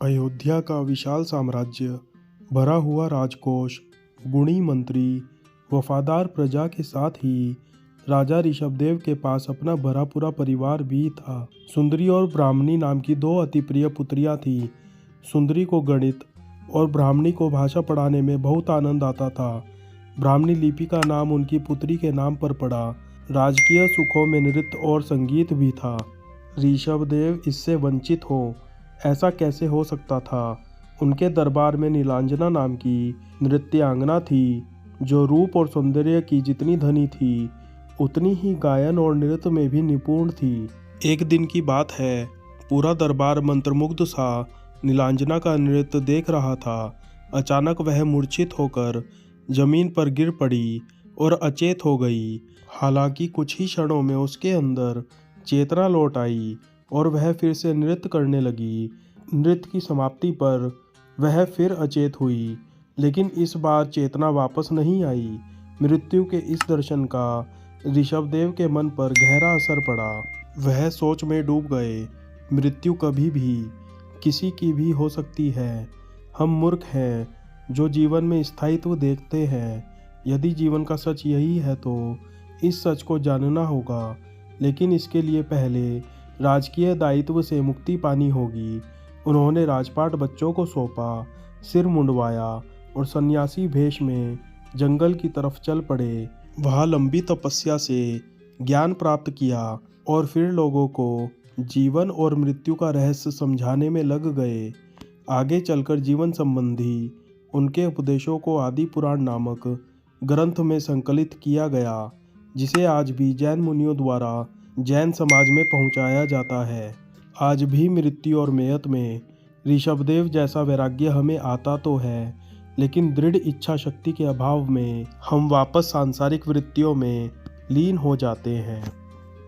अयोध्या का विशाल साम्राज्य, भरा हुआ राजकोष, गुणी मंत्री, वफादार प्रजा के साथ ही राजा ऋषभदेव के पास अपना भरा पूरा परिवार भी था। सुंदरी और ब्राह्मणी नाम की दो अति प्रिय पुत्रियां थीं। सुंदरी को गणित और ब्राह्मणी को भाषा पढ़ाने में बहुत आनंद आता था। ब्राह्मणी लिपि का नाम उनकी पुत्री के नाम पर पड़ा। राजकीय सुखों में नृत्य और संगीत भी था। ऋषभदेव इससे वंचित हो, ऐसा कैसे हो सकता था। उनके दरबार में नीलांजना नाम की नृत्यांगना थी, जो रूप और सौंदर्य की जितनी धनी थी, उतनी ही गायन और नृत्य में भी निपुण थी। एक दिन की बात है, पूरा दरबार मंत्रमुग्ध सा नीलांजना का नृत्य देख रहा था। अचानक वह मूर्छित होकर जमीन पर गिर पड़ी और अचेत हो गई। हालांकि कुछ ही क्षणों में उसके अंदर चेतना लौट आई और वह फिर से नृत्य करने लगी। नृत्य की समाप्ति पर वह फिर अचेत हुई, लेकिन इस बार चेतना वापस नहीं आई। मृत्यु के इस दर्शन का ऋषभदेव के मन पर गहरा असर पड़ा। वह सोच में डूब गए। मृत्यु कभी भी किसी की भी हो सकती है। हम मूर्ख हैं जो जीवन में स्थायित्व देखते हैं। यदि जीवन का सच यही है तो इस सच को जानना होगा, लेकिन इसके लिए पहले राजकीय दायित्व से मुक्ति पानी होगी। उन्होंने राजपाट बच्चों को सौंपा, सिर मुंडवाया और सन्यासी भेष में जंगल की तरफ चल पड़े। वहाँ लंबी तपस्या से ज्ञान प्राप्त किया और फिर लोगों को जीवन और मृत्यु का रहस्य समझाने में लग गए। आगे चलकर जीवन संबंधी उनके उपदेशों को आदि पुराण नामक ग्रंथ में संकलित किया गया, जिसे आज भी जैन मुनियों द्वारा जैन समाज में पहुंचाया जाता है। आज भी मृत्यु और मेयत में ऋषभदेव जैसा वैराग्य हमें आता तो है, लेकिन दृढ़ इच्छा शक्ति के अभाव में हम वापस सांसारिक वृत्तियों में लीन हो जाते हैं।